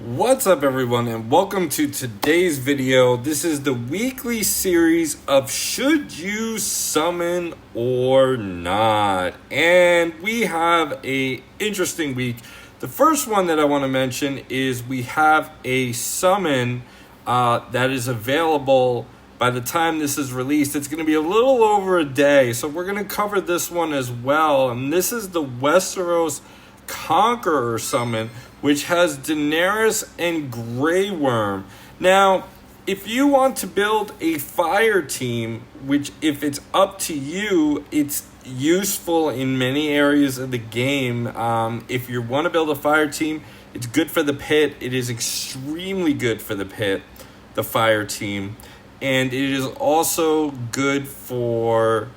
What's up, everyone, and welcome to today's video. This is the weekly series of Should You Summon or Not? And we have a interesting week. The first one that I want to mention is we have a summon that is available by the time this is released. It's going to be a little over a day, so we're going to cover this one as well. And this is the Westeros Conqueror summon, which has Daenerys and Grey Worm. Now, if you want to build a fire team, which if it's up to you, it's useful in many areas of the game. If you want to build a fire team, it's good for the pit. It is extremely good for the pit, the fire team. And it is also good for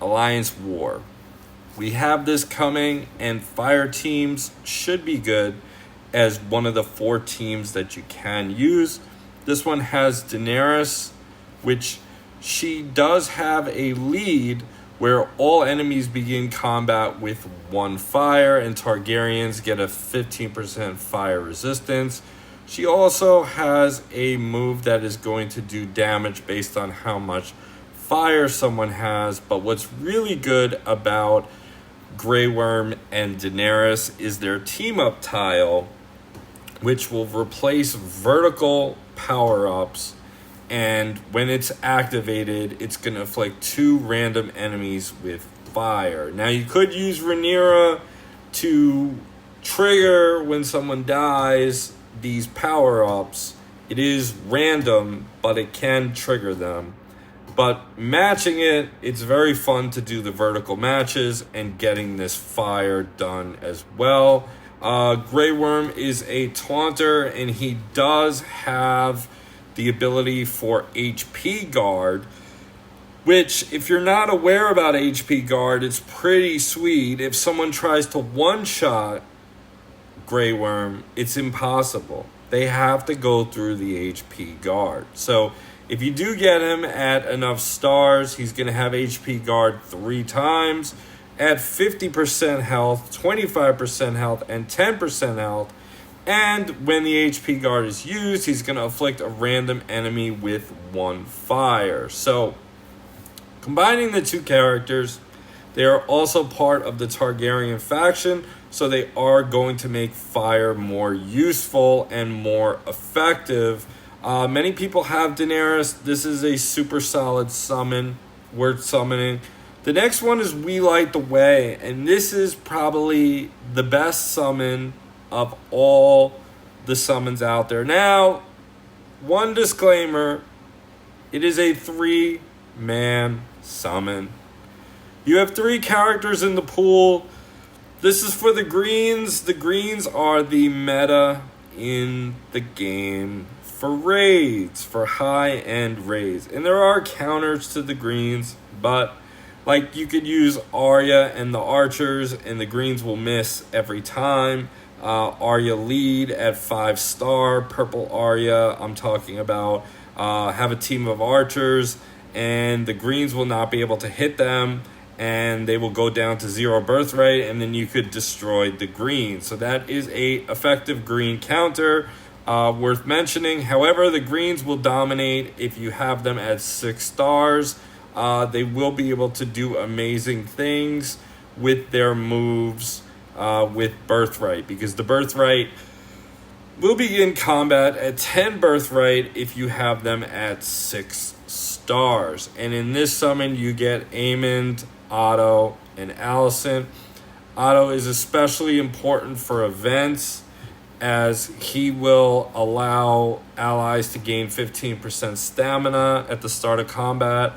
Alliance War. We have this coming, and fire teams should be good as one of the 4 teams that you can use. This one has Daenerys, which she does have a lead where all enemies begin combat with 1 fire, and Targaryens get a 15% fire resistance. She also has a move that is going to do damage based on how much fire someone has. But what's really good about Grey Worm and Daenerys is their team-up tile, which will replace vertical power-ups, and when it's activated, it's going to afflict 2 random enemies with fire. Now, you could use Rhaenyra to trigger when someone dies these power-ups. It is random, but it can trigger them. But matching it, it's very fun to do the vertical matches and getting this fire done as well. Grey Worm is a taunter, and he does have the ability for HP guard, which, if you're not aware about HP guard, it's pretty sweet. If someone tries to one-shot Grey Worm, it's impossible. They have to go through the HP guard. So if you do get him at enough stars, he's going to have HP guard 3 times at 50% health, 25% health, and 10% health. And when the HP guard is used, he's going to afflict a random enemy with 1 fire. So, combining the 2 characters, they are also part of the Targaryen faction, so they are going to make fire more useful and more effective. Many people have Daenerys. This is a super solid summon, worth summoning. The next one is We Light the Way, and this is probably the best summon of all the summons out there. Now, one disclaimer, it is a 3-man summon. You have 3 characters in the pool. This is for the greens. The greens are the meta in the game for raids, for high-end raids. And there are counters to the greens, but like, you could use Arya and the archers, and the greens will miss every time. Arya lead at 5-star, purple Arya, I'm talking about. Have a team of archers, and the greens will not be able to hit them, and they will go down to 0 birthright, and then you could destroy the green. So that is a effective green counter, worth mentioning. However, the greens will dominate if you have them at 6 stars. They will be able to do amazing things with their moves with Birthright, because the Birthright will begin combat at 10 Birthright if you have them at 6 stars. And in this summon, you get Aemond, Otto, and Alicent. Otto is especially important for events, as he will allow allies to gain 15% stamina at the start of combat,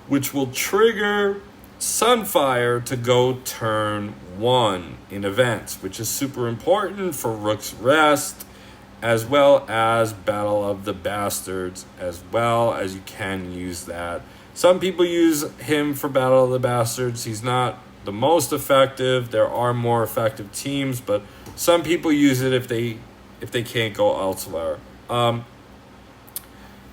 which will trigger Sunfire to go turn 1 in events, which is super important for Rook's Rest, as well as Battle of the Bastards, as well as you can use that. Some people use him for Battle of the Bastards. He's not the most effective. There are more effective teams, but some people use it if they can't go elsewhere.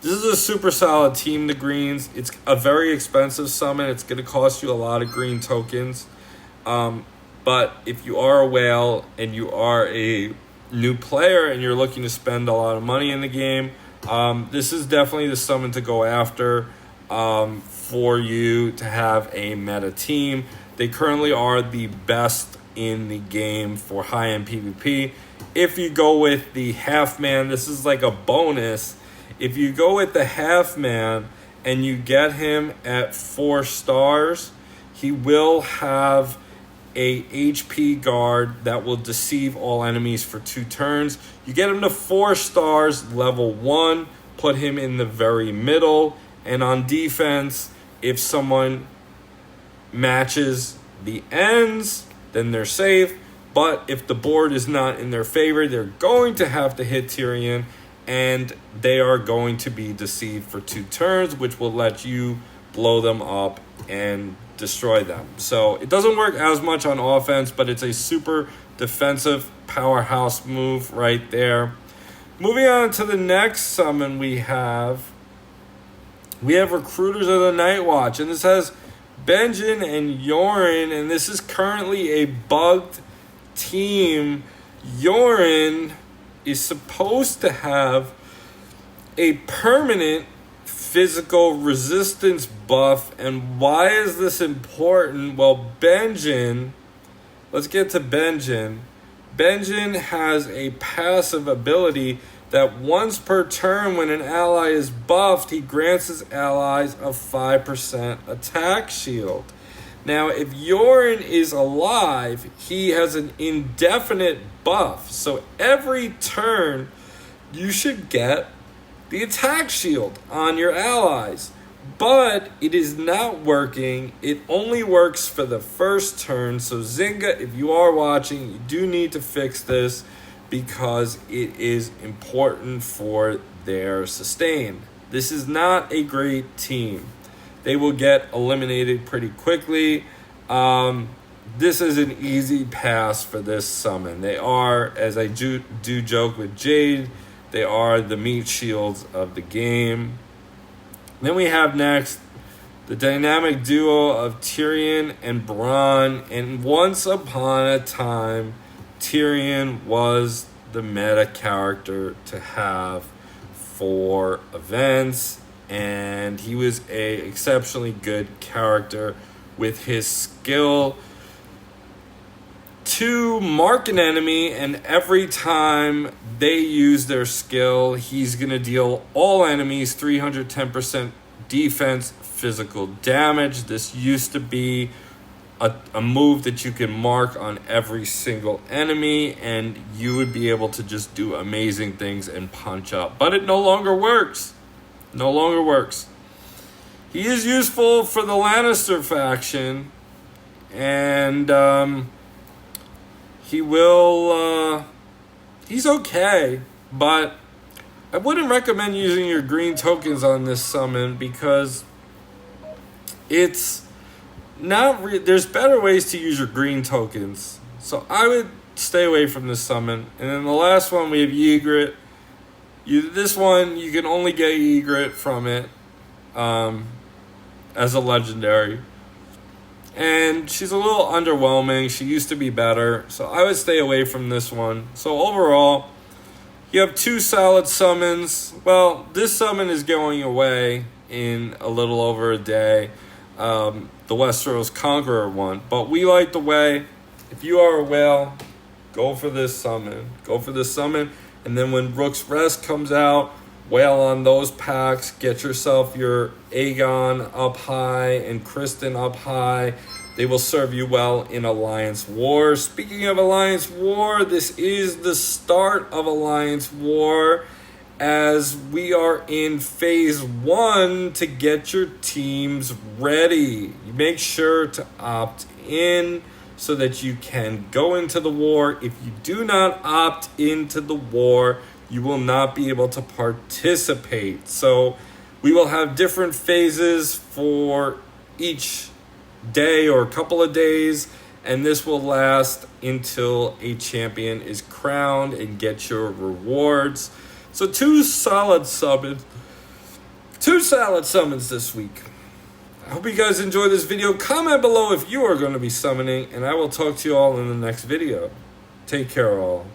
This is a super solid team, the greens. It's a very expensive summon. It's going to cost you a lot of green tokens. But if you are a whale and you are a new player and you're looking to spend a lot of money in the game, this is definitely the summon to go after for you to have a meta team. They currently are the best in the game for high-end PvP. If you go with the half-man, this is like a bonus. If you go with the half-man and you get him at 4 stars, he will have a HP guard that will deceive all enemies for 2 turns. You get him to 4 stars, level 1, put him in the very middle, and on defense, if someone matches the ends, then they're safe. But if the board is not in their favor, they're going to have to hit Tyrion, and they are going to be deceived for 2 turns, which will let you blow them up and destroy them. So it doesn't work as much on offense, but it's a super defensive powerhouse move right there. Moving on to the next summon we have Recruiters of the Night Watch, and this has Benjen and Yoren, and this is currently a bugged team. Yoren is supposed to have a permanent physical resistance buff. And why is this important? Well, Benjen, let's get to Benjen. Benjen has a passive ability that once per turn when an ally is buffed, he grants his allies a 5% attack shield. Now, if Yoren is alive, he has an indefinite buff. So every turn, you should get the attack shield on your allies. But it is not working. It only works for the first turn. So Zynga, if you are watching, you do need to fix this because it is important for their sustain. This is not a great team. They will get eliminated pretty quickly. This is an easy pass for this summon. They are, as I do joke with Jade, they are the meat shields of the game. Then we have next the dynamic duo of Tyrion and Bronn. And once upon a time, Tyrion was the meta character to have for events. And he was a exceptionally good character with his skill to mark an enemy, and every time they use their skill, he's going to deal all enemies 310% defense, physical damage. This used to be a move that you can mark on every single enemy, and you would be able to just do amazing things and punch up. But it no longer works. No longer works. He is useful for the Lannister faction, and he's okay, but I wouldn't recommend using your green tokens on this summon because it's not there's better ways to use your green tokens. So I would stay away from this summon. And then the last one, we have Ygritte. This one, you can only get Ygritte from it as a legendary. And she's a little underwhelming. She used to be better. So I would stay away from this one. So overall, you have 2 solid summons. Well, this summon is going away in a little over a day. The Westeros Conqueror one. But we like the way. If you are a whale, go for this summon. Go for this summon. And then when Rook's Rest comes out, whale on those packs. Get yourself your Aegon up high and Kristen up high. They will serve you well in Alliance War. Speaking of Alliance War, this is the start of Alliance War as we are in phase 1 to get your teams ready. You make sure to opt in so that you can go into the war. If you do not opt into the war, you will not be able to participate. So we will have different phases for each day or a couple of days, and this will last until a champion is crowned and get your rewards. So 2 solid summons this week. I hope you guys enjoyed this video. Comment below if you are going to be summoning, and I will talk to you all in the next video. Take care, all.